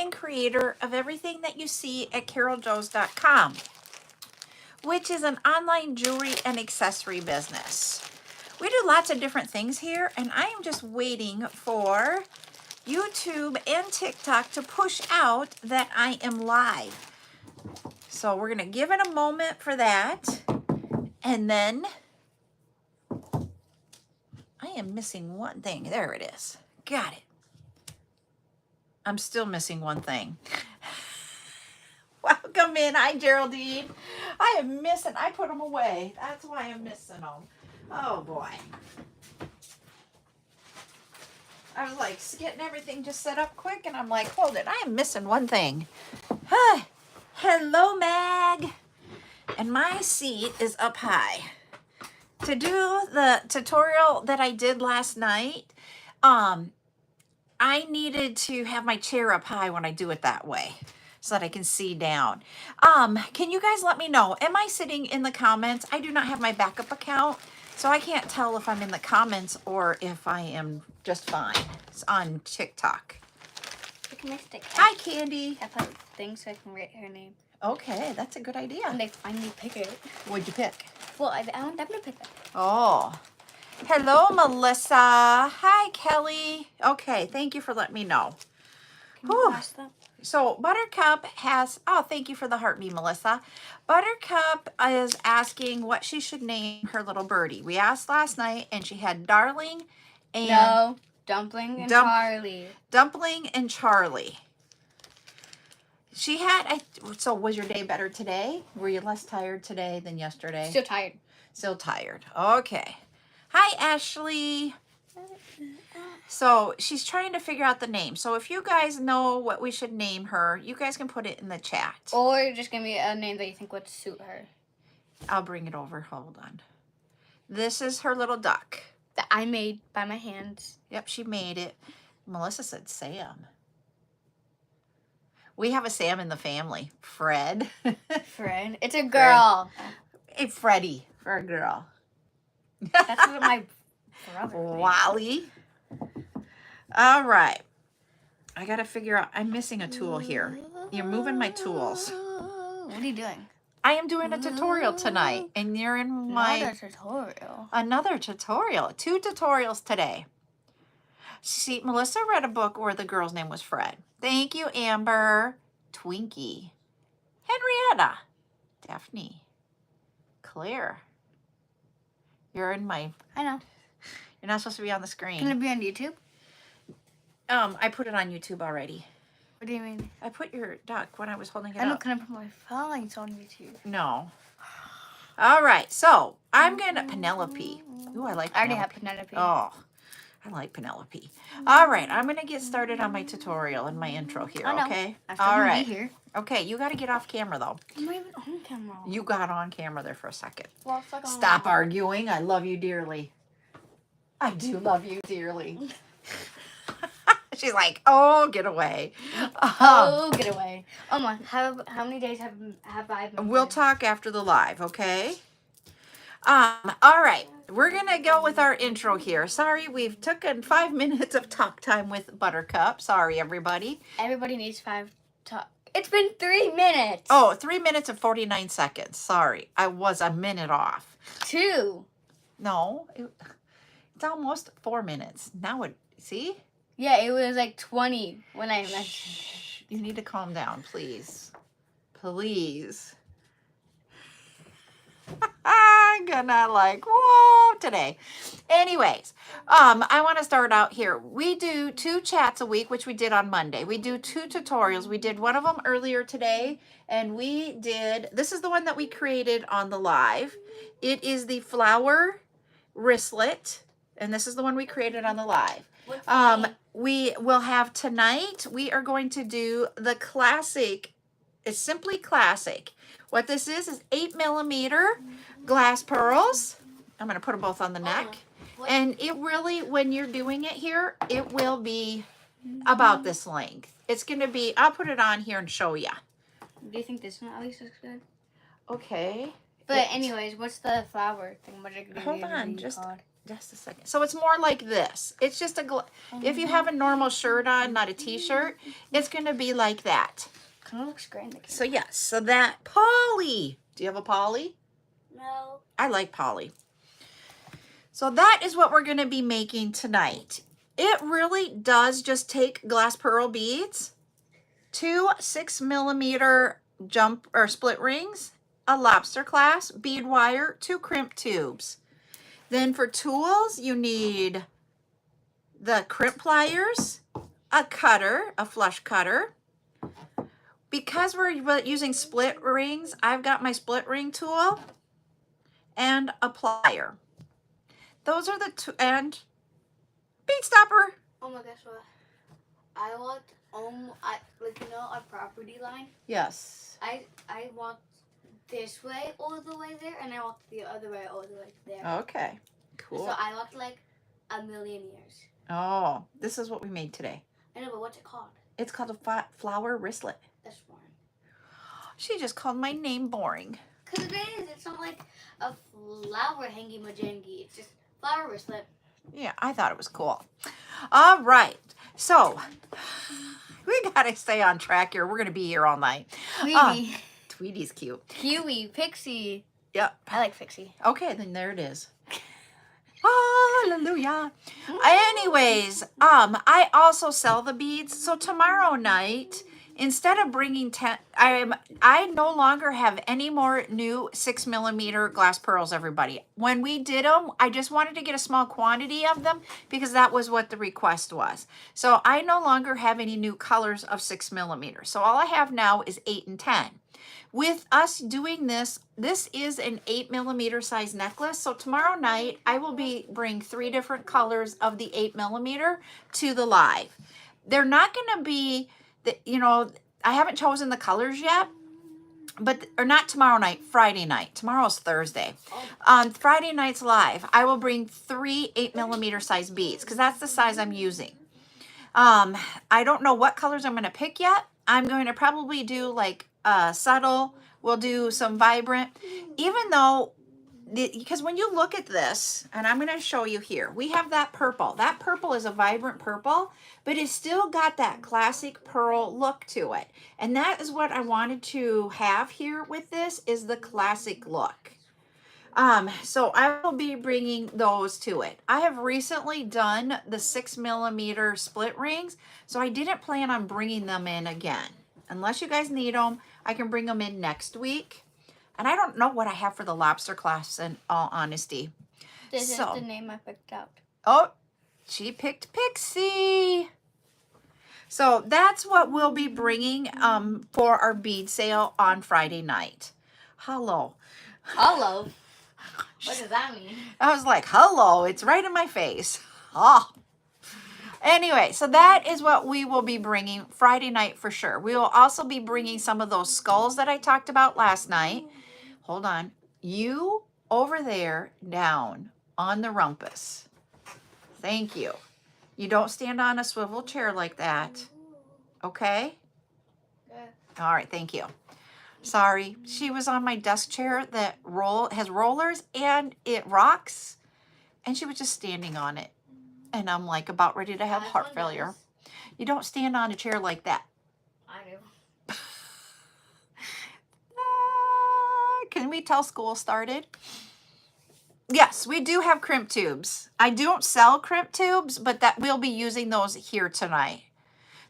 and creator of everything that you see at CarolJo's.com, which is an online jewelry and accessory business. We do lots of different things here, and I am just waiting for YouTube and TikTok to push out that I am live. So we're going to give it a moment for that. And then I am missing one thing. There it is. Got it. I'm still missing one thing. Welcome in. Hi, Geraldine. I am missing. I put them away. That's why I'm missing them. Oh, boy. I was like getting everything just set up quick, and I'm like, hold it. I am missing one thing. Hi. Hello, Mag. And my seat is up high. To do the tutorial that I did last night, I needed to have my chair up high when I do it that way so that I can see down. Can you guys let me know? Am I sitting in the comments? I do not have my backup account, so I can't tell if I'm in the comments or if I am just fine. It's on TikTok. Hi, Candy. I put things so I can write her name. Okay, that's a good idea. And they finally pick it. What'd you pick? Well, I'm gonna pick that. Oh. Hello, Melissa. Hi, Kelly. Okay, thank you for letting me know. Can you pass them? So Buttercup has, oh, thank you for the heartbeat, Melissa. Buttercup is asking what she should name her little birdie. We asked last night, and she had Darling and... No, Dumpling and Charlie. Dumpling and Charlie. She had, so was your day better today? Were you less tired today than yesterday? Still tired. Still tired. Okay. Hi, Ashley. So she's trying to figure out the name. So if you guys know what we should name her, you guys can put it in the chat. Or just give me a name that you think would suit her. I'll bring it over. Hold on. This is her little duck. That I made by my hands. Yep, she made it. Melissa said Sam. We have a Sam in the family. Fred. Fred. It's a girl. Hey, Freddie for a girl. That's what my brother made. Wally. All right. I got to figure out. I'm missing a tool here. You're moving my tools. What are you doing? I am doing a tutorial tonight, and you're in my... Another tutorial. Another tutorial. 2 tutorials today. See, Melissa read a book where the girl's name was Fred. Thank you, Amber. Twinkie. Henrietta. Daphne. Claire. You're in my... I know. You're not supposed to be on the screen. Can it be on YouTube? I put it on YouTube already. What do you mean? I put your duck when I was holding it I know, up. can I put my filings on YouTube? No. All right, so I'm going to... Penelope. Ooh, I like Penelope. I already have Penelope. Oh, I like Penelope. All right, I'm going to get started on my tutorial and my intro here, I know. okay? I still All wanna right. be here. Okay, you got to get off camera, though. I'm not even on camera. You got on camera there for a second. Well, it's like Stop arguing. I love you dearly. I do love you dearly. She's like, oh, get away. Oh, get away. Oh my, how many days have I been We'll here? talk after the live, okay? All right. We're going to go with our intro here. Sorry, we've taken 5 minutes of talk time with Buttercup. Sorry, everybody. Everybody needs 5 talk. It's been 3 minutes. Oh, 3 minutes and 49 seconds. Sorry. I was a minute off. 2. No, it's almost 4 minutes. Now it, see? Yeah, it was like 20 when I mentioned Shh, you need to calm down, please. Please. I'm gonna like, whoa, today. Anyways, I want to start out here. We do 2 chats a week, which we did on Monday. We do 2 tutorials. We did one of them earlier today, and we did, this is the one that we created on the live. It is the flower wristlet, and this is the one we created on the live. We will have tonight, we are going to do the classic, it's simply classic. What this is 8mm glass pearls. I'm going to put them both on the neck. And it really, when you're doing it here, it will be about this length. It's going to be, I'll put it on here and show you. Do you think this one at least looks good? Okay. But anyways, what's the flower thing? What are Hold on, just, just a second. So it's more like this. It's just if you have a normal shirt on, not a t-shirt, it's going to be like that. Kind of looks great in the camera. So yes, so that Polly. Do you have a Polly? No. I like Polly. So that is what we're going to be making tonight. It really does just take glass pearl beads, 2 6mm jump or split rings, a lobster clasp, bead wire, 2 crimp tubes. Then for tools, you need the crimp pliers, a cutter, a flush cutter. Because we're using split rings, I've got my split ring tool and a plier. Those are the two, and bead stopper. Oh my gosh, what? I walked our property line. Yes. I walked this way all the way there, and I walked the other way all the way there. Okay, cool. So I walked like a million years. Oh, this is what we made today. I know, but what's it called? It's called a flower wristlet. That's boring. She just called my name boring. Because it is. It's not like a flower hangy majangy. It's just flower wristlet. Yeah, I thought it was cool. All right. So, we got to stay on track here. We're going to be here all night. Tweety. Tweety's cute. Kiwi. Pixie. Yep. I like Pixie. Okay, then there it is. Hallelujah. Anyways, I also sell the beads. So tomorrow night, instead of bringing 10, I no longer have any more new 6mm glass pearls, everybody. When we did them, I just wanted to get a small quantity of them because that was what the request was. So I no longer have any new colors of 6mm. So all I have now is 8 and 10. With us doing this, this is an 8mm size necklace. So tomorrow night, I will bring 3 different colors of the 8mm to the live. They're not going to be, I haven't chosen the colors yet, or not tomorrow night, Friday night. Tomorrow's Thursday. On Friday night's live, I will bring 3 8mm size beads because that's the size I'm using. I don't know what colors I'm going to pick yet. I'm going to probably do like subtle. We'll do some vibrant, even though, because when you look at this, and I'm going to show you here, we have that purple. That purple is a vibrant purple, but it's still got that classic pearl look to it. And that is what I wanted to have here with this, is the classic look. So I will be bringing those to it. I have recently done the 6mm split rings, so I didn't plan on bringing them in again. Unless you guys need them, I can bring them in next week. And I don't know what I have for the lobster class, in all honesty. This is the name I picked out. Oh, she picked Pixie. So that's what we'll be bringing for our bead sale on Friday night. Hello. Hello. What does that mean? I was like, hello, it's right in my face. Oh. Anyway, so that is what we will be bringing Friday night for sure. We will also be bringing some of those skulls that I talked about last night. Hold on. You over there down on the rumpus. Thank you. You don't stand on a swivel chair like that. Okay? Yeah. All right, thank you. Sorry, she was on my desk chair that has rollers and it rocks, and she was just standing on it. And I'm like about ready to have heart failure. You don't stand on a chair like that. I do. Can we tell school started? Yes, we do have crimp tubes. I don't sell crimp tubes, but that we'll be using those here tonight.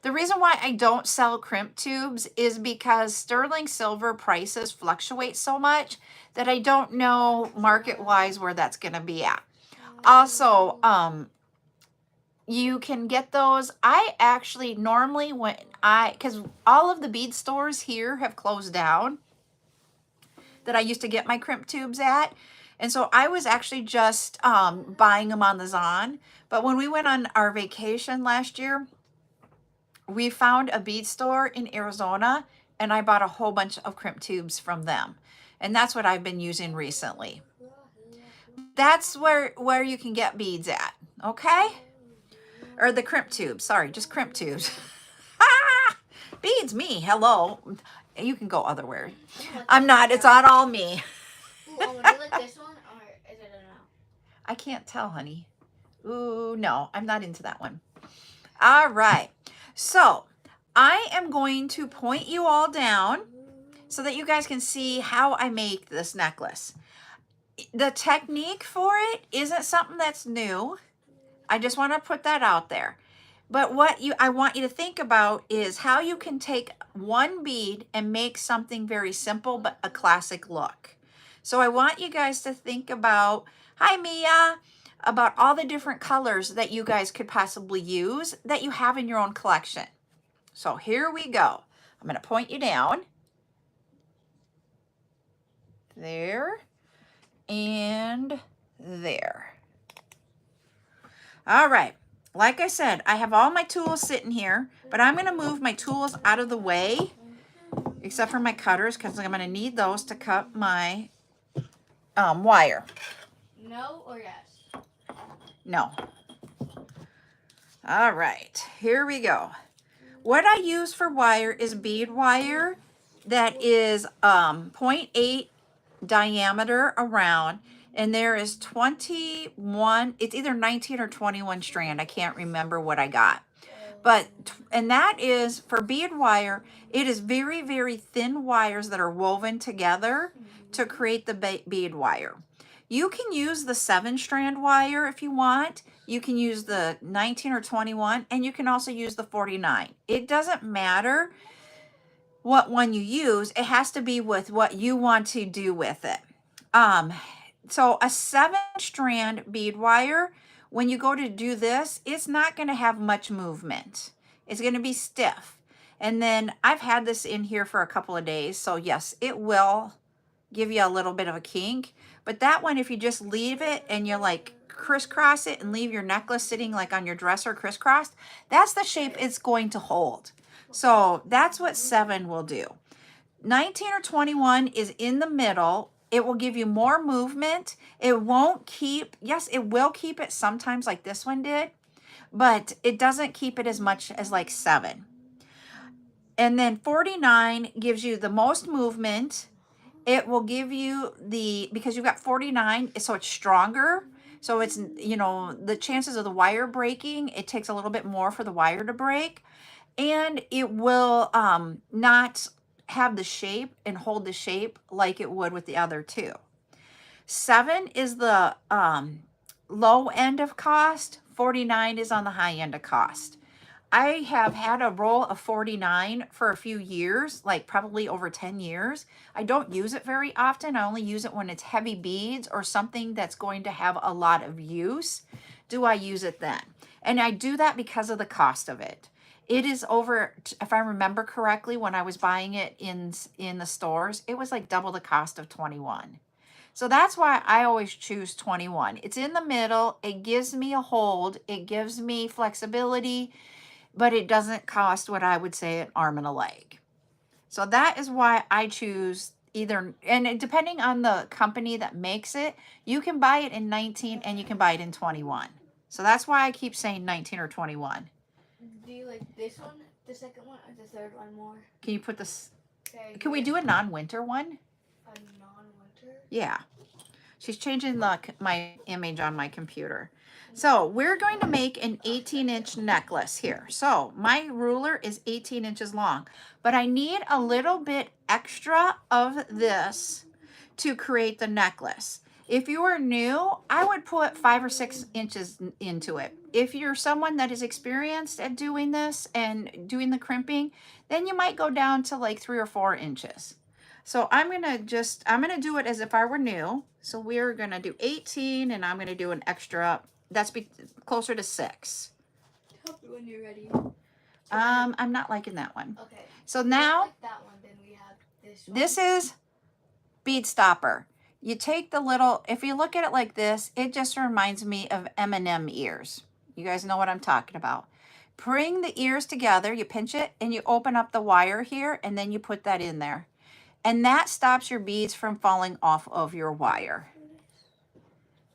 The reason why I don't sell crimp tubes is because sterling silver prices fluctuate so much that I don't know market-wise where that's going to be at. Also, you can get those. I actually normally, because all of the bead stores here have closed down that I used to get my crimp tubes at. And so I was actually just buying them on the Zon. But when we went on our vacation last year, we found a bead store in Arizona, and I bought a whole bunch of crimp tubes from them. And that's what I've been using recently. That's where you can get beads at, okay? Or the crimp tubes, sorry, just crimp tubes. Beads, me, hello. You can go otherwhere. I'm not, it's not all me. Ooh, do you like this one, or is it a no? I can't tell, honey. Ooh, no, I'm not into that one. All right. So I am going to point you all down so that you guys can see how I make this necklace. The technique for it isn't something that's new. I just want to put that out there. But what I want you to think about is how you can take one bead and make something very simple but a classic look. So I want you guys to think about, hi Mia, about all the different colors that you guys could possibly use that you have in your own collection. So here we go. I'm going to point you down. There and there. All right. Like I said, I have all my tools sitting here, but I'm going to move my tools out of the way, except for my cutters, because I'm going to need those to cut my wire. No or yes? No. All right. Here we go. What I use for wire is bead wire that is 0.8 diameter around, and there is 21, it's either 19 or 21 strand. I can't remember what I got. But, and that is for bead wire, it is very, very thin wires that are woven together to create the bead wire. You can use the 7-strand wire if you want. You can use the 19 or 21, and you can also use the 49. It doesn't matter what one you use. It has to be with what you want to do with it. So a 7-strand bead wire, when you go to do this, it's not going to have much movement. It's going to be stiff. And then I've had this in here for a couple of days. So yes, it will give you a little bit of a kink. But that one, if you just leave it and you like crisscross it and leave your necklace sitting like on your dresser crisscrossed, that's the shape it's going to hold. So that's what 7 will do. 19 or 21 is in the middle. It will give you more movement. It won't keep, yes, it will keep it sometimes like this one did, but it doesn't keep it as much as like 7. And then 49 gives you the most movement. It will give you because you've got 49, so it's stronger. So it's, you know, the chances of the wire breaking, it takes a little bit more for the wire to break. And it will not have the shape and hold the shape like it would with the other two. 7 is the low end of cost. 49 is on the high end of cost. I have had a roll of 49 for a few years, like probably over 10 years. I don't use it very often. I only use it when it's heavy beads or something that's going to have a lot of use. Do I use it then? And I do that because of the cost of it. It is over, if I remember correctly, when I was buying it in the stores, it was like double the cost of 21. So that's why I always choose 21. It's in the middle. It gives me a hold. It gives me flexibility, but it doesn't cost what I would say an arm and a leg. So that is why I choose either, and depending on the company that makes it, you can buy it in 19 and you can buy it in 21. So that's why I keep saying 19 or 21. Do you like this one, the second one, or the third one more? Can you put this, Okay, can we do a non-winter one? a non-winter? Yeah. She's changing my image on my computer. So we're going to make an 18-inch necklace here. So my ruler is 18 inches long, but I need a little bit extra of this to create the necklace. If you are new, I would put 5 or 6 inches into it. If you're someone that is experienced at doing this and doing the crimping, then you might go down to like 3 or 4 inches. So I'm going to do it as if I were new. So we're going to do 18 and I'm going to do an extra, that's closer to 6. Tell me when you're ready. I'm not liking that one. Okay. So now, Like that one, then we have this one. this is bead stopper. You take the little, if you look at it like this, it just reminds me of M&M ears. You guys know what I'm talking about. Bring the ears together, you pinch it, and you open up the wire here, and then you put that in there. And that stops your beads from falling off of your wire.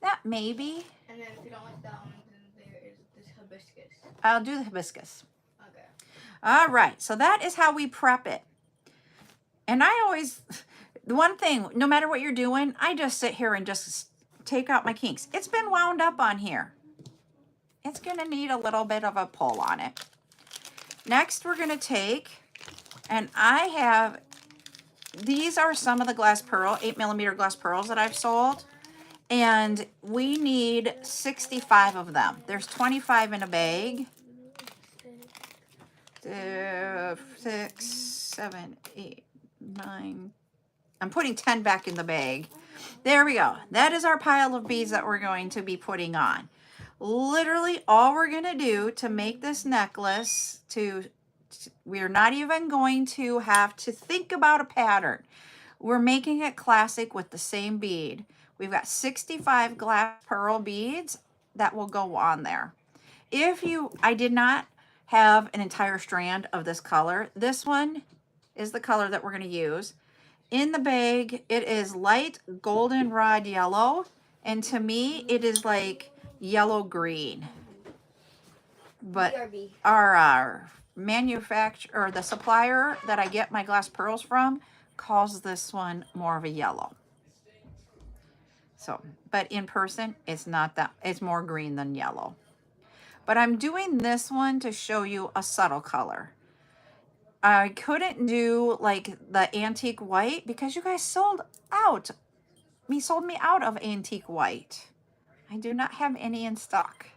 That maybe. And then if you don't like that one, then there is this hibiscus. I'll do the hibiscus. Okay. All right, so that is how we prep it. And I always, the one thing, no matter what you're doing, I just sit here and just take out my kinks. It's been wound up on here. It's gonna need a little bit of a pull on it. Next, we're gonna take, and I have, these are some of the glass pearl, 8mm glass pearls that I've sold. And we need 65 of them. There's 25 in a bag. 6, 7, 8, 9. I'm putting 10 back in the bag. There we go. That is our pile of beads that we're going to be putting on. Literally all we're going to do to make this necklace, we're not even going to have to think about a pattern. We're making it classic with the same bead. We've got 65 glass pearl beads that will go on there. I did not have an entire strand of this color. This one is the color that we're going to use. In the bag, it is light goldenrod yellow. And to me, it is like yellow green. But our manufacturer, or the supplier that I get my glass pearls from, calls this one more of a yellow. So, but in person, it's not that, it's more green than yellow. But I'm doing this one to show you a subtle color. I couldn't do like the antique white because you guys sold me out of antique white. I do not have any in stock.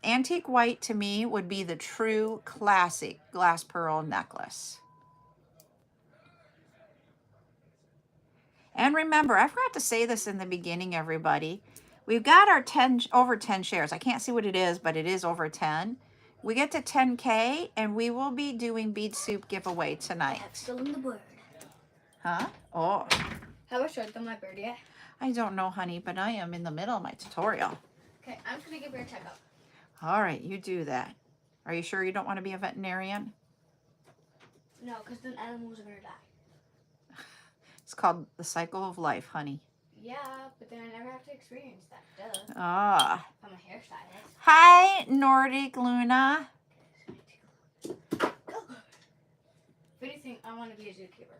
Antique white to me would be the true classic glass pearl necklace. And remember, I forgot to say this in the beginning, everybody. We've got our over 10 shares. I can't see what it is, but it is over 10. We get to 10K, and we will be doing bead soup giveaway tonight. Still in the bird. Huh? Oh. Have I showed them my bird yet? I don't know, honey, but I am in the middle of my tutorial. Okay, I'm going to give her a checkup. All right, you do that. Are you sure you don't want to be a veterinarian? No, because then animals are going to die. It's called the cycle of life, honey. Yeah, but then I never have to experience that. Duh. Ah. I'm a hairstylist. Hi, Nordic Luna. If anything, I want to be a zookeeper.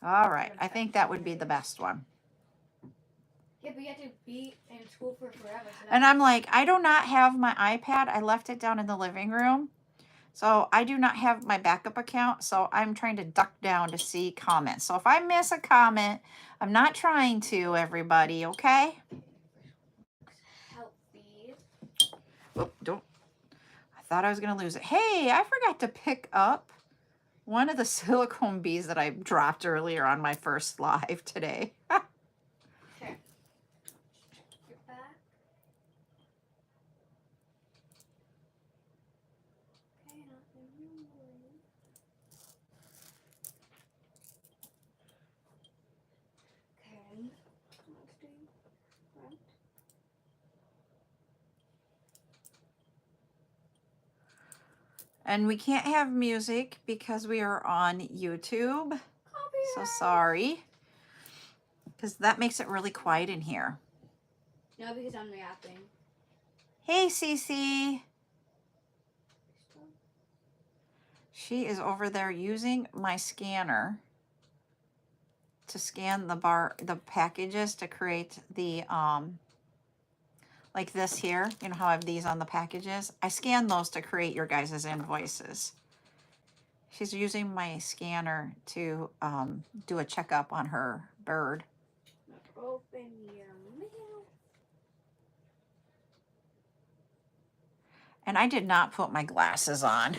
All right, I think that would be the best one. Yeah, but you have to be in school for forever. So And I'm like, I do not have my iPad. I left it down in the living room. So I do not have my backup account. So I'm trying to duck down to see comments. So if I miss a comment, I'm not trying to, everybody, okay? healthy. Oop, don't. I thought I was going to lose it. Hey, I forgot to pick up one of the silicone beads that I dropped earlier on my first live today. Okay. Your back. Okay, nothing new. Okay. Let's do front. And we can't have music because we are on YouTube. So sorry. Because that makes it really quiet in here. No, because I'm reacting. Hey, Cece. She is over there using my scanner to scan the packages to create the, like this here. You know how I have these on the packages? I scan those to create your guys' invoices. She's using my scanner to do a checkup on her bird. Open your mail. And I did not put my glasses on.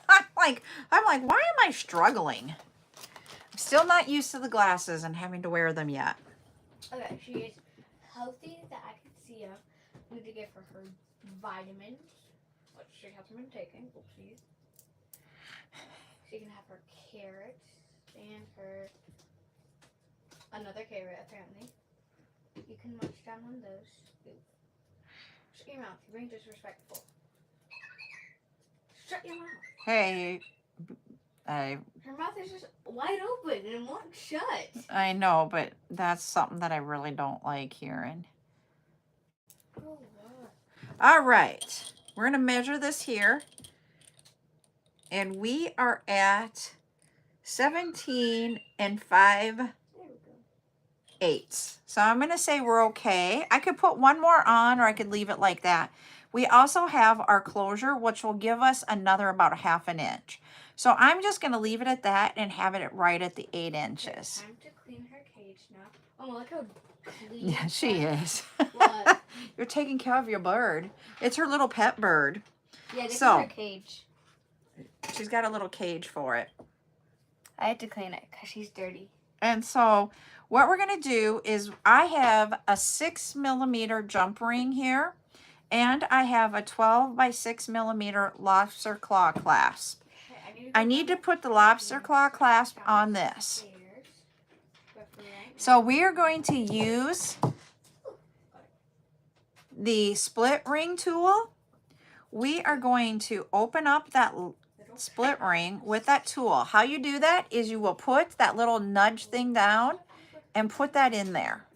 I'm like, why am I struggling? I'm still not used to the glasses and having to wear them yet. Okay, she is healthy that I can see her. I need to give her her vitamins, which she hasn't been taking. Oopsies. She can have her carrots and her another carrot apparently. You can munch down on those. Ooh. Shut your mouth. You're being disrespectful. Shut your mouth. Hey, Her mouth is just wide open and it won't shut. I know, but that's something that I really don't like hearing. Oh, what? All right, we're gonna measure this here. And we are at 17 and 5 There we go. 8. So I'm going to say we're okay. I could put one more on, or I could leave it like that. We also have our closure, which will give us another about a 1/2 inch. So I'm just going to leave it at that and have it right at the 8 inches. Time to clean her cage now. Oh, look how clean. Yeah, she is. What? You're taking care of your bird. It's her little pet bird. Yeah, this So- is her cage. She's got a little cage for it. I had to clean it because she's dirty. And so what we're going to do is I have a 6mm jump ring here, and I have a 12x6mm lobster claw clasp. Okay, I need to put the lobster claw clasp on this. So we are going to use the split ring tool. We are going to open up that split ring with that tool. How you do that is you will put that little nudge thing down and put that in there.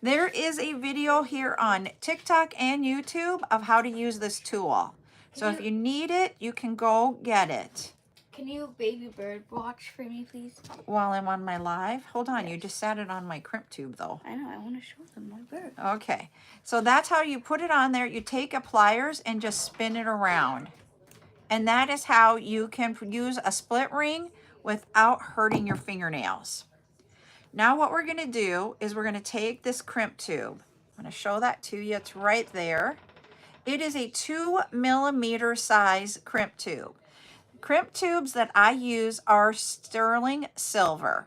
There is a video here on TikTok and YouTube of how to use this tool. So if you need it, you can go get it. Can you baby bird watch for me, please? While I'm on my live. Hold on, you just sat it on my crimp tube though. I know, I want to show them my bird. Okay, so that's how you put it on there. You take a pliers and just spin it around. And that is how you can use a split ring without hurting your fingernails. Now what we're gonna do is we're gonna take this crimp tube. I'm gonna show that to you, it's right there. It is a 2mm size crimp tube. Crimp tubes that I use are sterling silver.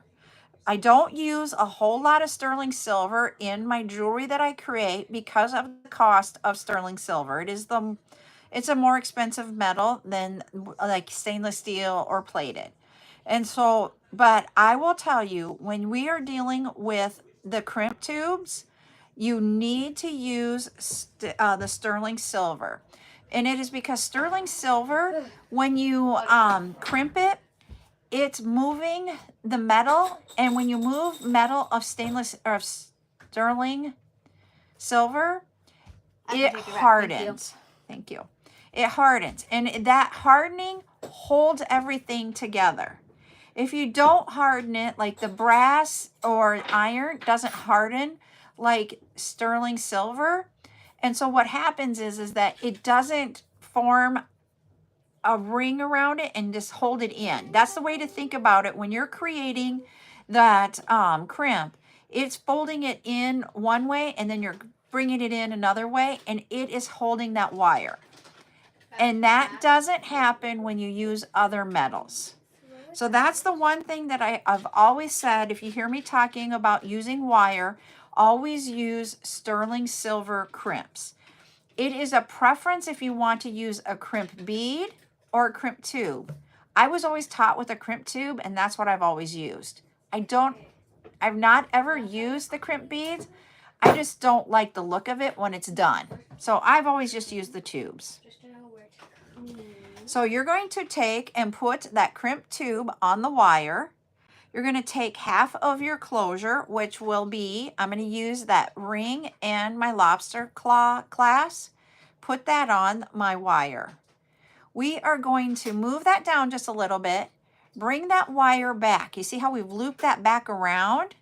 I don't use a whole lot of sterling silver in my jewelry that I create because of the cost of sterling silver. It's a more expensive metal than like stainless steel or plated. And so, but I will tell you, when we are dealing with the crimp tubes, you need to use the sterling silver. And it is because sterling silver, when you crimp it, it's moving the metal. And when you move metal of stainless or of sterling silver, it hardens. Thank you. It hardens. And that hardening holds everything together. If you don't harden it, like the brass or iron doesn't harden like sterling silver. And so what happens is that it doesn't form a ring around it and just hold it in. That's the way to think about it when you're creating that crimp. It's folding it in one way and then you're bringing it in another way, and it is holding that wire. And that doesn't happen when you use other metals. So that's the one thing that I've always said. If you hear me talking about using wire, always use sterling silver crimps. It is a preference if you want to use a crimp bead or a crimp tube. I was always taught with a crimp tube, and that's what I've always used. I've not ever used the crimp beads. I just don't like the look of it when it's done. So I've always just used the tubes. So you're going to take and put that crimp tube on the wire. You're going to take half of your closure, which will be, I'm going to use that ring and my lobster claw clasp. Put that on my wire. We are going to move that down just a little bit. Bring that wire back. You see how we've looped that back around?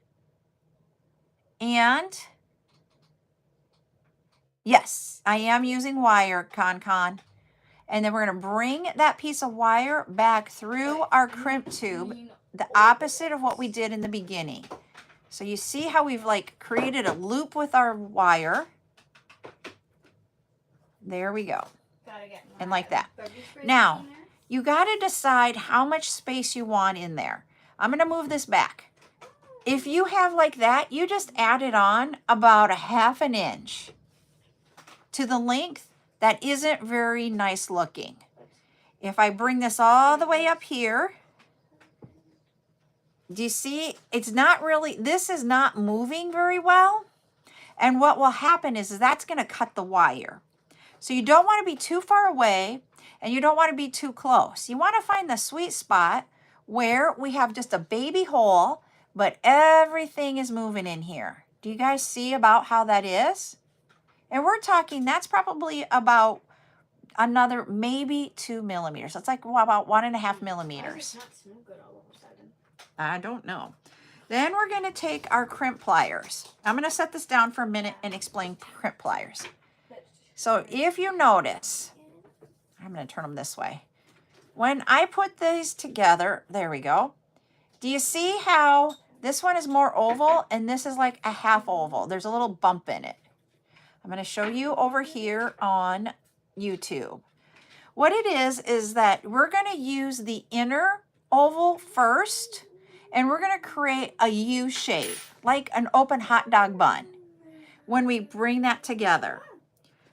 And yes, I am using wire, Con. And then we're going to bring that piece of wire back through our crimp tube, the opposite of what we did in the beginning. So you see how we've like created a loop with our wire. There we go. And like that. Now, you got to decide how much space you want in there. I'm going to move this back. If you have like that, you just add it on about a 1/2 inch to the length that isn't very nice looking. If I bring this all the way up here, do you see? It's not really, this is not moving very well. And what will happen is that's going to cut the wire. So you don't want to be too far away and you don't want to be too close. You want to find the sweet spot where we have just a baby hole, but everything is moving in here. Do you guys see about how that is? And we're talking, that's probably about another maybe 2 millimeters. That's like about 1.5 millimeters. Why does it not smell good all of a sudden? I don't know. Then we're going to take our crimp pliers. I'm going to set this down for a minute and explain crimp pliers. So if you notice, I'm going to turn them this way. When I put these together, there we go. Do you see how this one is more oval and this is like a half oval? There's a little bump in it. I'm going to show you over here on YouTube. What it is that we're going to use the inner oval first, and we're going to create a U shape, like an open hot dog bun, when we bring that together.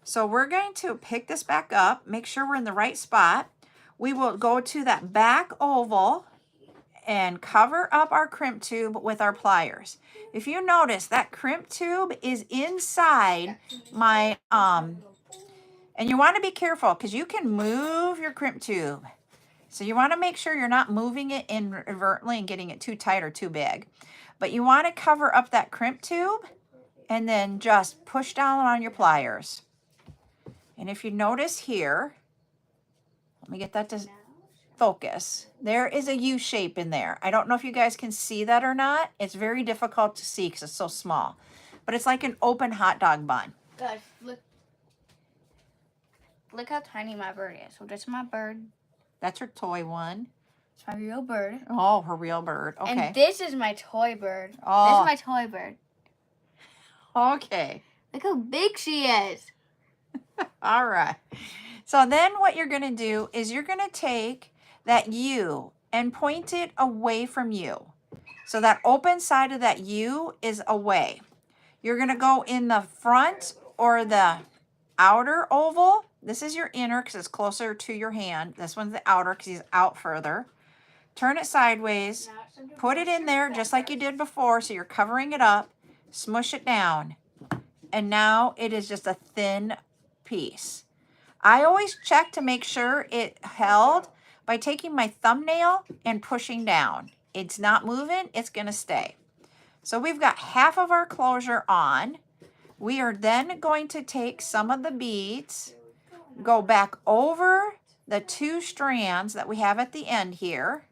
So we're going to pick this back up, make sure we're in the right spot. We will go to that back oval and cover up our crimp tube with our pliers. If you notice, that crimp tube is inside my, and you want to be careful because you can move your crimp tube. So you want to make sure you're not moving it inadvertently and getting it too tight or too big. But you want to cover up that crimp tube and then just push down on your pliers. And if you notice here, let me get that to focus. There is a U shape in there. I don't know if you guys can see that or not. It's very difficult to see because it's so small. But it's like an open hot dog bun. Guys, look how tiny my bird is. So this is my bird. That's her toy one. It's my real bird. Oh, her real bird. Okay. And this is my toy bird. Oh. This is my toy bird. Okay. Look how big she is. All right. So then what you're going to do is you're going to take that U and point it away from you. So that open side of that U is away. You're going to go in the front or the outer oval. This is your inner because it's closer to your hand. This one's the outer because he's out further. Turn it sideways. Put it in there just like you did before. So you're covering it up. Smush it down. And now it is just a thin piece. I always check to make sure it held by taking my thumbnail and pushing down. It's not moving, it's going to stay. So we've got half of our closure on. We are then going to take some of the beads, go back over the two strands that we have at the end here.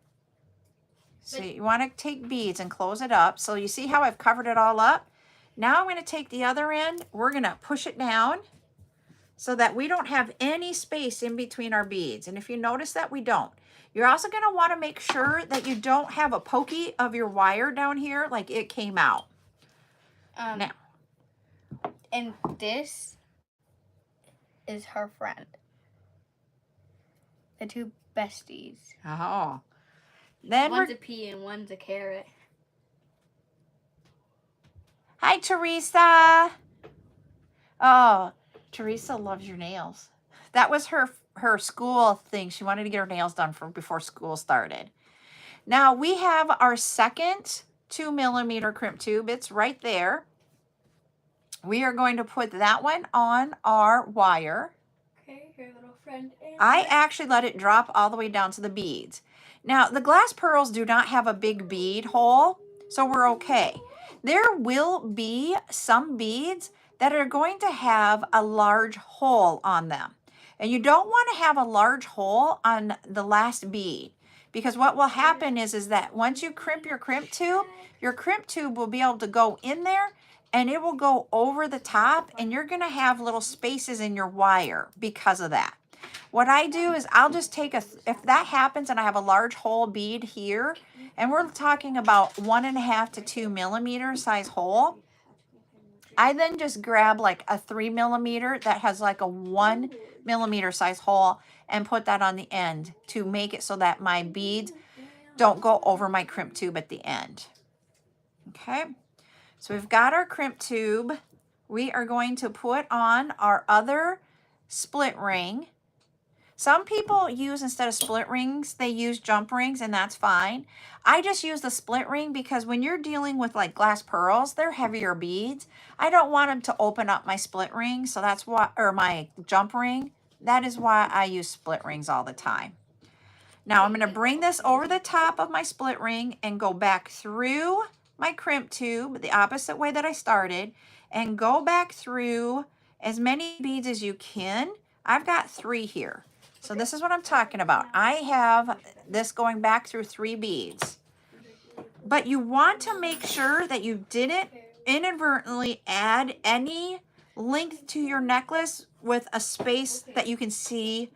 So you want to take beads and close it up. So you see how I've covered it all up? Now I'm going to take the other end. We're going to push it down so that we don't have any space in between our beads. And if you notice that, we don't. You're also going to want to make sure that you don't have a pokey of your wire down here like it came out. Now. And this is her friend. The two besties. Oh. Then one's a pea and one's a carrot. Hi, Teresa. Oh, Teresa loves your nails. That was her school thing. She wanted to get her nails done before school started. Now we have our second 2mm crimp tube. It's right there. We are going to put that one on our wire. Okay, your little friend. I actually let it drop all the way down to the beads. Now the glass pearls do not have a big bead hole, so we're okay. There will be some beads that are going to have a large hole on them. And you don't want to have a large hole on the last bead, because what will happen is that once you crimp your crimp tube will be able to go in there and it will go over the top, and you're going to have little spaces in your wire because of that. What I do is I'll just take if that happens and I have a large hole bead here, and we're talking about 1.5 to 2mm size hole, I then just grab like a 3mm that has like a 1mm size hole and put that on the end to make it so that my beads don't go over my crimp tube at the end. Okay, so we've got our crimp tube. We are going to put on our other split ring. Some people use, instead of split rings, they use jump rings, and that's fine. I just use the split ring because when you're dealing with like glass pearls, they're heavier beads. I don't want them to open up my split ring, so that's why, or my jump ring. That is why I use split rings all the time. Now I'm going to bring this over the top of my split ring and go back through my crimp tube the opposite way that I started, and go back through as many beads as you can. I've got 3 here. So this is what I'm talking about. I have this going back through 3 beads. But you want to make sure that you didn't inadvertently add any length to your necklace with a space that you can see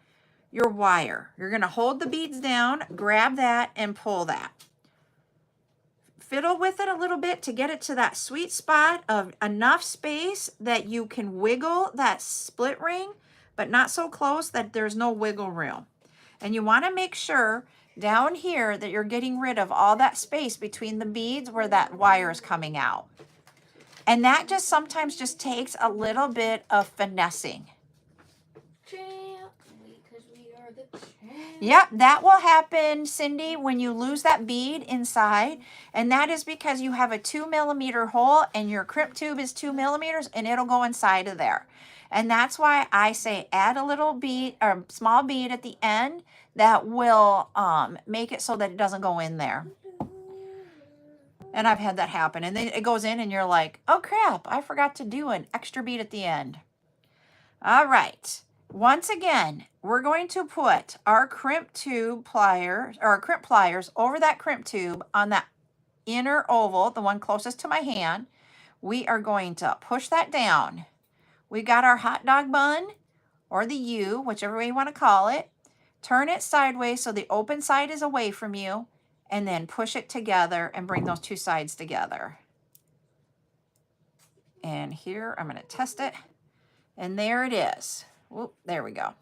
your wire. You're going to hold the beads down, grab that, and pull that. Fiddle with it a little bit to get it to that sweet spot of enough space that you can wiggle that split ring, but not so close that there's no wiggle room. And you want to make sure down here that you're getting rid of all that space between the beads where that wire is coming out. And that just sometimes just takes a little bit of finessing. Because we are the champ. Yep, that will happen, Cindy, when you lose that bead inside. And that is because you have a 2mm hole and your crimp tube is 2mm and it'll go inside of there. And that's why I say add a little bead or small bead at the end that will make it so that it doesn't go in there. And I've had that happen. And then it goes in and you're like, oh crap, I forgot to do an extra bead at the end. All right. Once again, we're going to put our crimp tube pliers or our crimp pliers over that crimp tube on that inner oval, the one closest to my hand. We are going to push that down. We got our hot dog bun or the U, whichever way you want to call it. Turn it sideways so the open side is away from you, and then push it together and bring those two sides together. And here, I'm going to test it. And there it is. Whoop, there we go.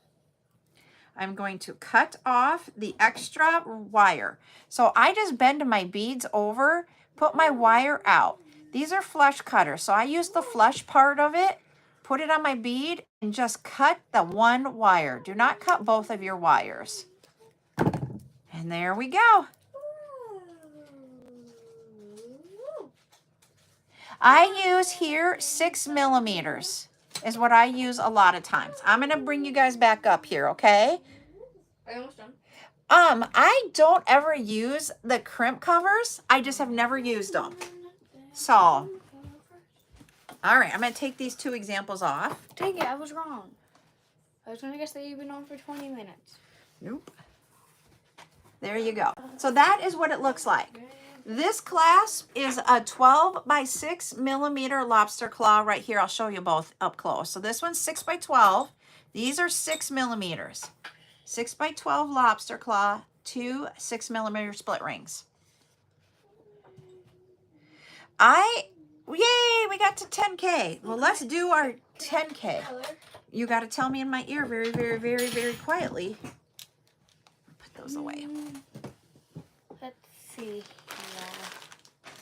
I'm going to cut off the extra wire. So I just bend my beads over, put my wire out. These are flush cutters. So I use the flush part of it, put it on my bead, and just cut the one wire. Do not cut both of your wires. And there we go. I use here 6mm is what I use a lot of times. I'm going to bring you guys back up here, okay? Are you almost done? I don't ever use the crimp covers. I just have never used them. So, all right, I'm going to take these two examples off. Dang it, I was wrong. I was going to guess that you've been on for 20 minutes. Nope. There you go. So that is what it looks like. This clasp is a 12x6mm lobster claw right here. I'll show you both up close. So this one's 6x12. These are 6mm. 6x12 lobster claw, 2 6mm split rings. Yay, we got to 10K. Well, let's do our 10K. You got to tell me in my ear very, very, very, very quietly. Put those away. Let's see.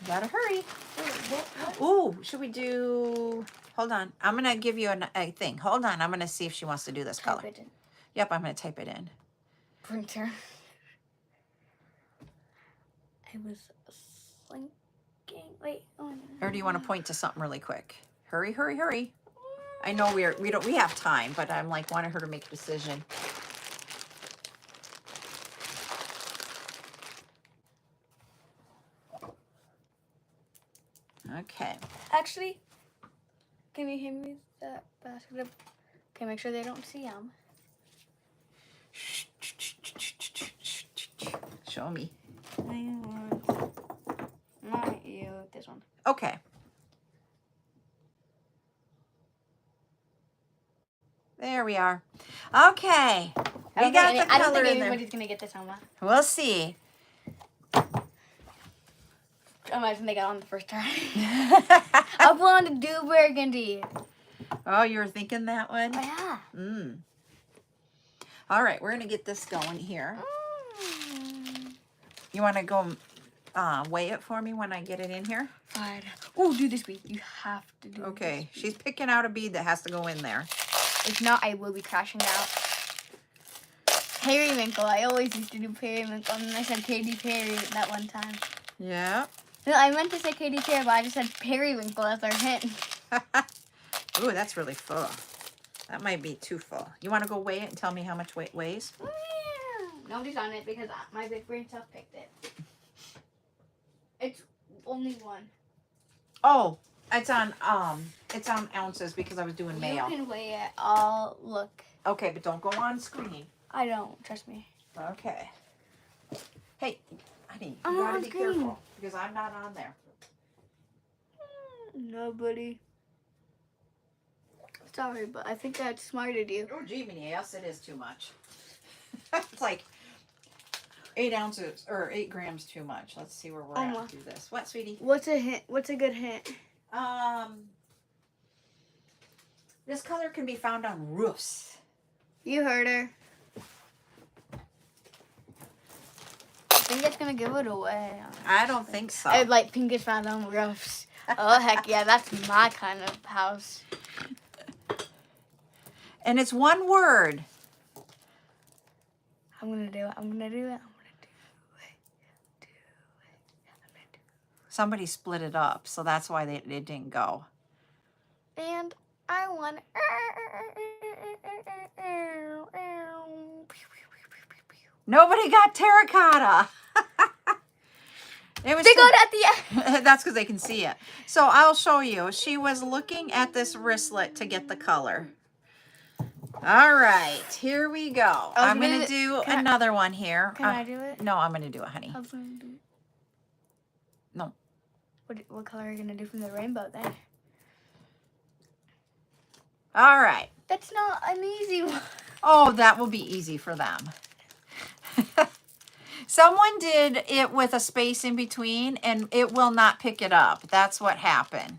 You gotta hurry. Ooh, should we do... Hold on. I'm going to give you a thing. Hold on. I'm going to see if she wants to do this color. Type it in. Yep, I'm going to type it in. Printer. I was thinking... Wait. Oh, no. Or do you want to point to something really quick? Hurry, hurry, hurry. I know we have time, but I'm like wanting her to make a decision. Okay. Actually, can you hand me that basket of... Okay, make sure they don't see them. Show me. Not you, this one. Okay. There we are. Okay. We got the I don't color think in there. anybody's going to get this, Alma. We'll see. Imagine they got on the first try. I want to do burgundy. Oh, you were thinking that one? Oh, yeah. All right, we're going to get this going here. You want to go weigh it for me when I get it in here? Fine. Oh, do this bead. You have to do Okay, she's picking out a bead that has to go in there. If not, I will be crashing out. Periwinkle. I always used to do periwinkle, and then I said Katy Perry that one time. Yeah. No, I meant to say Katy Perry, but I just said periwinkle as our hint. Ooh, that's really full. That might be too full. You want to go weigh it and tell me how much weight weighs? Nobody's on it because my big brain self picked it. It's only one. Oh, it's on ounces because I was doing mail. You can weigh it. I'll look. Okay, but don't go on screen. I don't. Trust me. Okay. Hey, honey, I'm you not gotta on be screen. careful because I'm not on there. Nobody. Sorry, but I think I outsmarted you. Oh, gee, yes, it is too much. It's like 8 ounces or 8 grams too much. Let's see where we're at through this. What, sweetie? What's a hint? What's a good hint? This color can be found on roofs. You heard her. I think it's gonna give it away. I don't think so. I'd like pink is found on roofs. Oh heck yeah, that's my kind of house. And it's one word. I'm gonna do it. I'm gonna do it. Somebody split it up, so that's why it didn't go. And I won. Nobody got terracotta. It was They got at the end. That's because they can see it. So I'll show you. She was looking at this wristlet to get the color. All right, here we go. I'm going to do another one here. Can I do it? No, I'm going to do it, honey. I was gonna do it. No. What color are you going to do from the rainbow then? All right. That's not an easy one. Oh, that will be easy for them. Someone did it with a space in between, and it will not pick it up. That's what happened.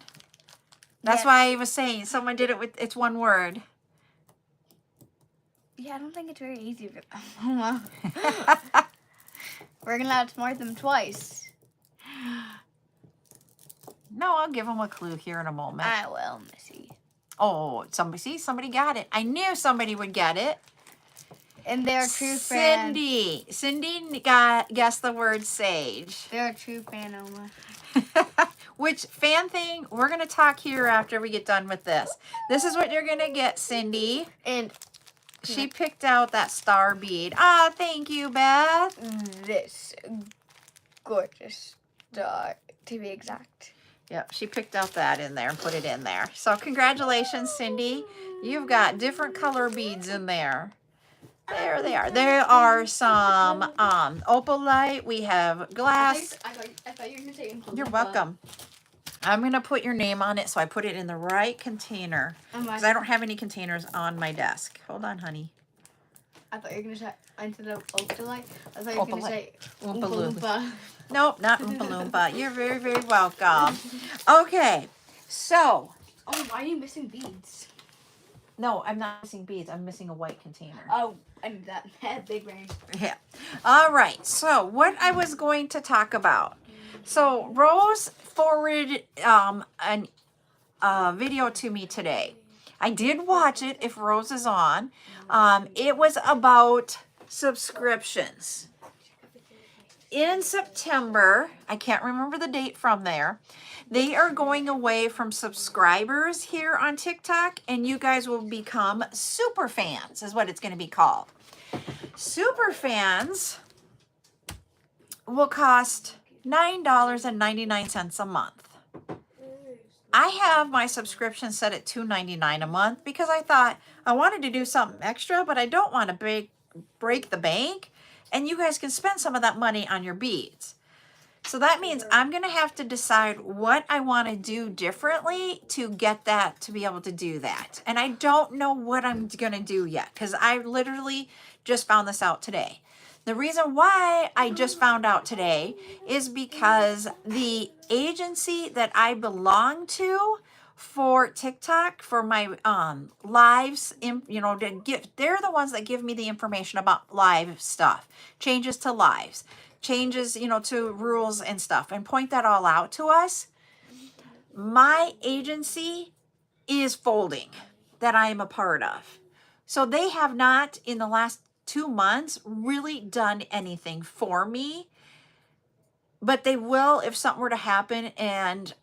That's why I was saying someone did it with, it's one word. Yeah, I don't think it's very easy for them. We're going to outsmart them twice. No, I'll give them a clue here in a moment. I will, Missy. Oh, somebody got it. I knew somebody would get it. And they're a true fan. Cindy guessed the word sage. They're a true fan, Oma. Which fan thing? We're going to talk here after we get done with this. This is what you're going to get, Cindy. And she picked out that star bead. Ah, thank you, Beth. This gorgeous star, to be exact. Yep, she picked out that in there and put it in there. So congratulations, Cindy. You've got different color beads in there. There they are. There are some opalite. We have glass. I thought you were going to say You're welcome. I'm going to put your name on it, so I put it in the right container. Because I don't have any containers on my desk. Hold on, honey. I thought you were going to say, instead of opalite, I thought you were going to say Oompa Oompa Loompa. Loompa. Nope, not Oompa Loompa. You're very, very welcome. Okay, so. Oh, why are you missing beads? No, I'm not missing beads. I'm missing a white container. Oh, I knew that. Big brain. Yeah. All right. So what I was going to talk about. So Rose forwarded a video to me today. I did watch it if Rose is on. It was about subscriptions. In September, I can't remember the date from there, they are going away from subscribers here on TikTok, and you guys will become super fans, is what it's going to be called. Super fans will cost $9.99 a month. I have my subscription set at $2.99 a month because I thought I wanted to do something extra, but I don't want to break the bank, and you guys can spend some of that money on your beads. So that means I'm going to have to decide what I want to do differently to get that, to be able to do that. And I don't know what I'm going to do yet because I literally just found this out today. The reason why I just found out today is because the agency that I belong to for TikTok, for my lives, they're the ones that give me the information about live stuff, changes to lives, changes, to rules and stuff, and point that all out to us. My agency is folding that I am a part of. So they have not, in the last 2 months, really done anything for me. But they will if something were to happen and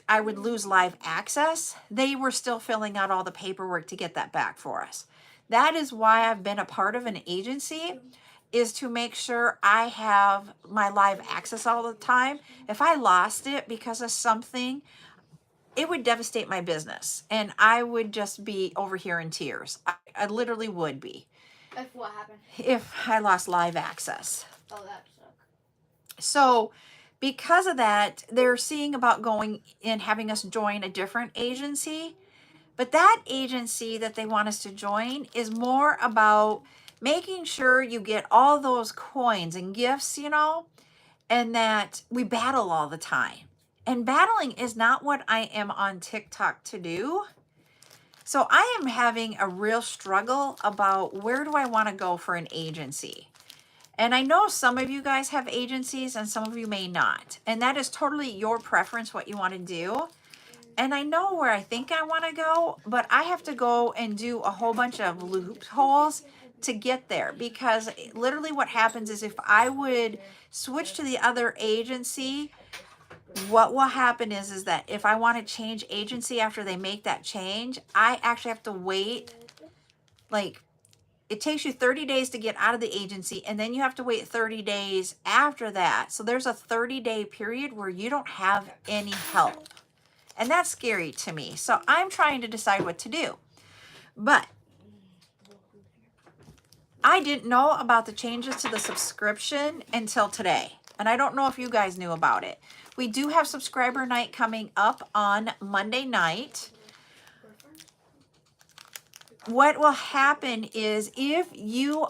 I would lose live access. They were still filling out all the paperwork to get that back for us. That is why I've been a part of an agency, is to make sure I have my live access all the time. If I lost it because of something, it would devastate my business. And I would just be over here in tears. I literally would be. If what happened? If I lost live access. Oh, that sucks. So because of that, they're seeing about going and having us join a different agency. But that agency that they want us to join is more about making sure you get all those coins and gifts, and that we battle all the time. And battling is not what I am on TikTok to do. So I am having a real struggle about where do I want to go for an agency. And I know some of you guys have agencies and some of you may not. And that is totally your preference, what you want to do. And I know where I think I want to go, but I have to go and do a whole bunch of loopholes to get there, because literally what happens is if I would switch to the other agency, what will happen is that if I want to change agency after they make that change, I actually have to wait. Like, it takes you 30 days to get out of the agency, and then you have to wait 30 days after that. So there's a 30-day period where you don't have any help. And that's scary to me. So I'm trying to decide what to do. But I didn't know about the changes to the subscription until today. And I don't know if you guys knew about it. We do have subscriber night coming up on Monday night. What will happen is if you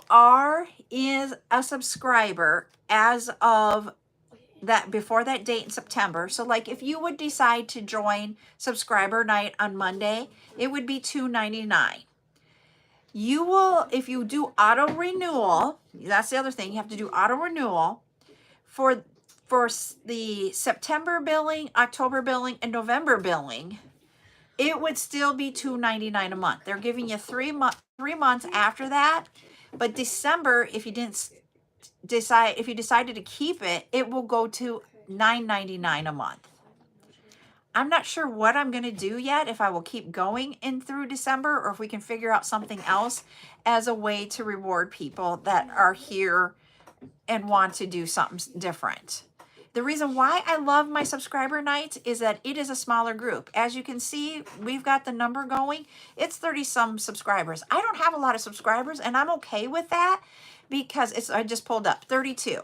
is a subscriber as of that before that date in September. So like if you would decide to join subscriber night on Monday, it would be $2.99. You will, if you do auto renewal, that's the other thing, you have to do auto renewal for the September billing, October billing, and November billing. It would still be $2.99 a month. They're giving you 3 months after that. But December, if you decided to keep it, it will go to $9.99 a month. I'm not sure what I'm going to do yet, if I will keep going in through December or if we can figure out something else as a way to reward people that are here and want to do something different. The reason why I love my subscriber nights is that it is a smaller group. As you can see, we've got the number going. It's 30 some subscribers. I don't have a lot of subscribers, and I'm okay with that because I just pulled up 32.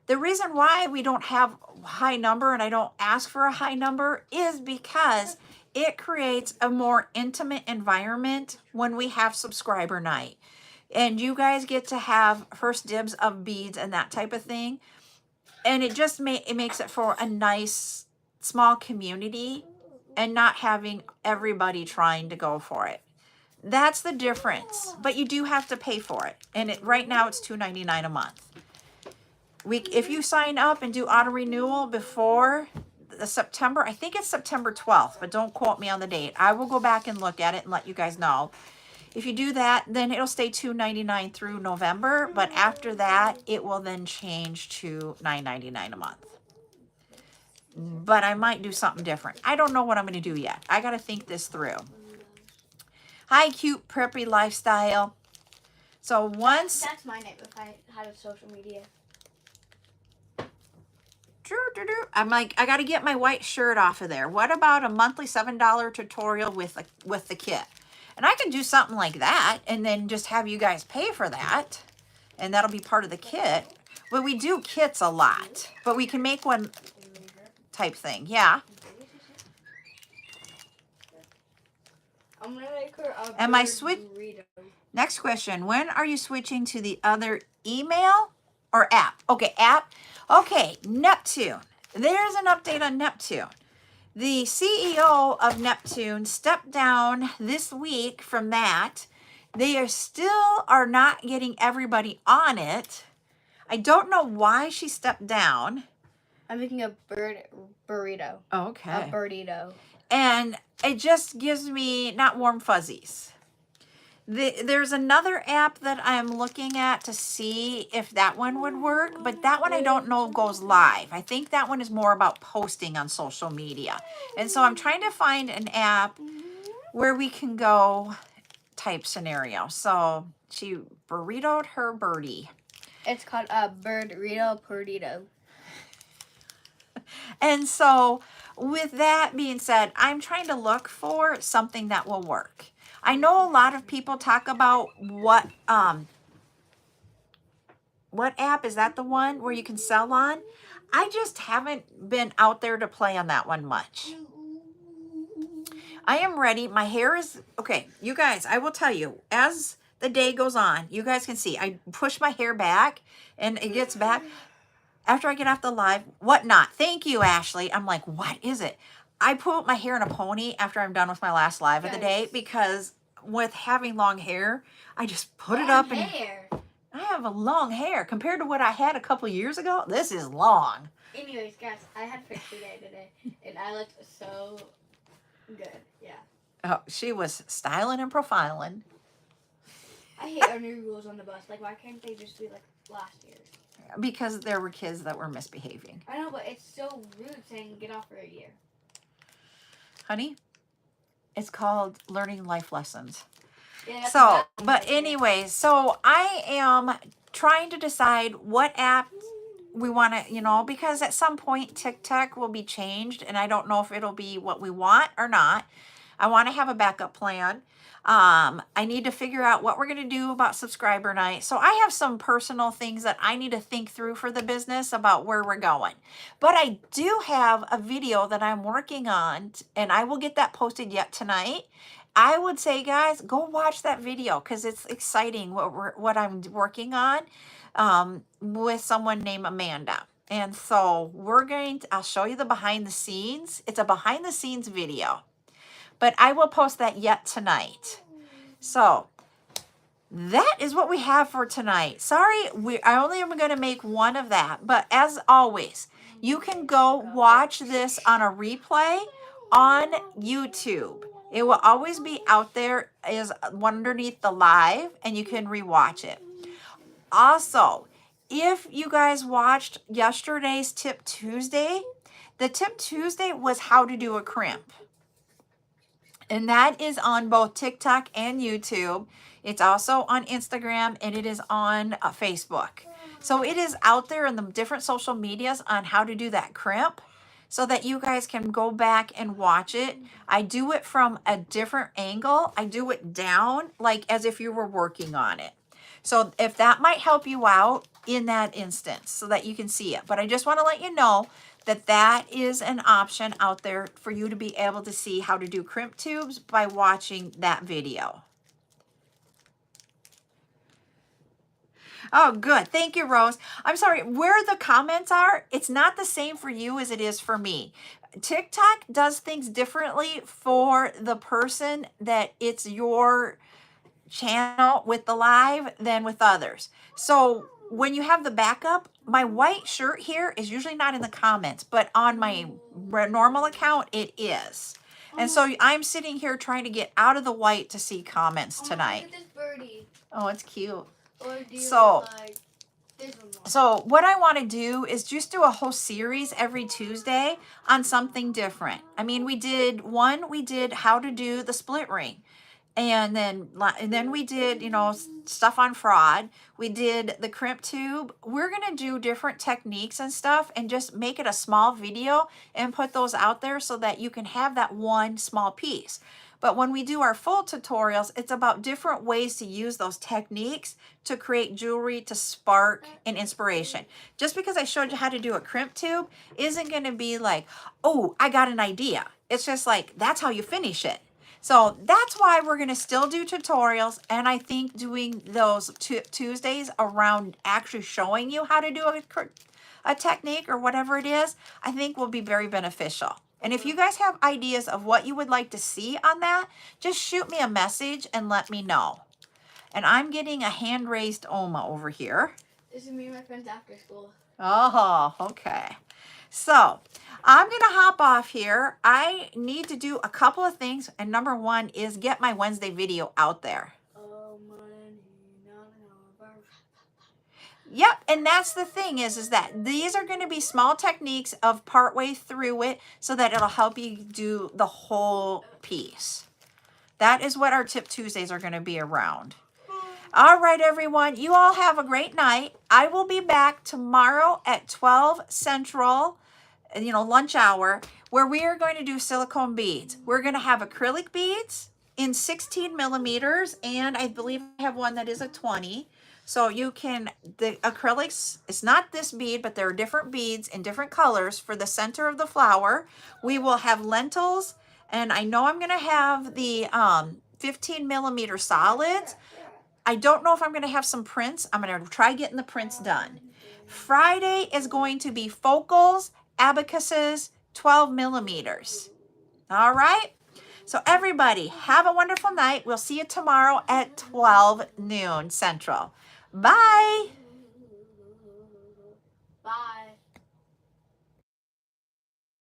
The reason why we don't have a high number and I don't ask for a high number is because it creates a more intimate environment when we have subscriber night. And you guys get to have first dibs of beads and that type of thing. And it just makes it for a nice small community and not having everybody trying to go for it. That's the difference. But you do have to pay for it. And right now it's $2.99 a month. If you sign up and do auto renewal before the September, I think it's September 12th, but don't quote me on the date. I will go back and look at it and let you guys know. If you do that, then it'll stay $2.99 through November, but after that, it will then change to $9.99 a month. But I might do something different. I don't know what I'm going to do yet. I got to think this through. Hi, cute preppy lifestyle. So once That's my name if I had a social media. I'm like, I got to get my white shirt off of there. What about a monthly $7 tutorial with the kit? And I can do something like that and then just have you guys pay for that. And that'll be part of the kit. But we do kits a lot. But we can make one type thing. Yeah. I'm going to make her a Am I burrito. Next question. When are you switching to the other email or app? Okay, app. Okay, Neptune. There's an update on Neptune. The CEO of Neptune stepped down this week from that. They still are not getting everybody on it. I don't know why she stepped down. I'm making a burrito. Okay. A burrito. And it just gives me not warm fuzzies. There's another app that I'm looking at to see if that one would work, but that one I don't know goes live. I think that one is more about posting on social media. And so I'm trying to find an app where we can go type scenario. So she burritoed her birdie. It's called a burrito. And so with that being said, I'm trying to look for something that will work. I know a lot of people talk about what app is that, the one where you can sell on? I just haven't been out there to play on that one much. I am ready. My hair is, okay, you guys, I will tell you, as the day goes on, you guys can see, I push my hair back and it gets back. After I get off the live, whatnot. Thank you, Ashley. I'm like, what is it? I put my hair in a pony after I'm done with my last live of the day because with having long hair, I just put it up and I have a long hair compared to what I had a couple years ago. This is long. Anyways, guys, I had picture day today and I looked so good. Yeah. Oh, she was styling and profiling. I hate our new rules on the bus. Like, why can't they just be like last year's? Because there were kids that were misbehaving. I know, but it's so rude saying get off for a year. Honey, it's called learning life lessons. Yeah, so, but anyway, so I am trying to decide what app we want to, you know, because at some point TikTok will be changed and I don't know if it'll be what we want or not. I want to have a backup plan. I need to figure out what we're going to do about subscriber night. So I have some personal things that I need to think through for the business about where we're going. But I do have a video that I'm working on and I will get that posted yet tonight. I would say, guys, go watch that video because it's exciting what I'm working on with someone named Amanda. And so I'll show you the behind the scenes. It's a behind the scenes video. But I will post that yet tonight. So that is what we have for tonight. Sorry, I only am going to make one of that. But as always, you can go watch this on a replay on YouTube. It will always be out there is underneath the live and you can rewatch it. Also, if you guys watched yesterday's Tip Tuesday, the Tip Tuesday was how to do a crimp. And that is on both TikTok and YouTube. It's also on Instagram and it is on Facebook. So it is out there in the different social medias on how to do that crimp so that you guys can go back and watch it. I do it from a different angle. I do it down like as if you were working on it. So if that might help you out in that instance so that you can see it. But I just want to let you know that that is an option out there for you to be able to see how to do crimp tubes by watching that video. Oh, good. Thank you, Rose. I'm sorry, where the comments are, it's not the same for you as it is for me. TikTok does things differently for the person that it's your channel with the live than with others. So when you have the backup, my white shirt here is usually not in the comments, but on my normal account, it is. And so I'm sitting here trying to get out of the white to see comments tonight. Look at this birdie. Oh, it's cute. Or do you So, like this one more? So what I want to do is just do a whole series every Tuesday on something different. I mean, we did how to do the split ring. And then we did, you know, stuff on fraud. We did the crimp tube. We're going to do different techniques and stuff and just make it a small video and put those out there so that you can have that one small piece. But when we do our full tutorials, it's about different ways to use those techniques to create jewelry to spark an inspiration. Just because I showed you how to do a crimp tube isn't going to be like, oh, I got an idea. It's just like, that's how you finish it. So that's why we're going to still do tutorials. And I think doing those Tuesdays around actually showing you how to do a technique or whatever it is, I think will be very beneficial. And if you guys have ideas of what you would like to see on that, just shoot me a message and let me know. And I'm getting a hand-raised Oma over here. This is me and my friends after school. Oh, okay. So I'm going to hop off here. I need to do a couple of things. And number one is get my Wednesday video out there. Yep, and that's the thing is that these are going to be small techniques of partway through it so that it'll help you do the whole piece. That is what our Tip Tuesdays are going to be around. All right, everyone. You all have a great night. I will be back tomorrow at 12 Central, lunch hour, where we are going to do silicone beads. We're going to have acrylic beads in 16 millimeters, and I believe I have one that is a 20. So you can, the acrylics, it's not this bead, but there are different beads in different colors for the center of the flower. We will have lentils, and I know I'm going to have the 15 millimeter solids. I don't know if I'm going to have some prints. I'm going to try getting the prints done. Friday is going to be focals, abacuses, 12 millimeters. All right. So everybody, have a wonderful night. We'll see you tomorrow at 12 noon Central. Bye. Bye.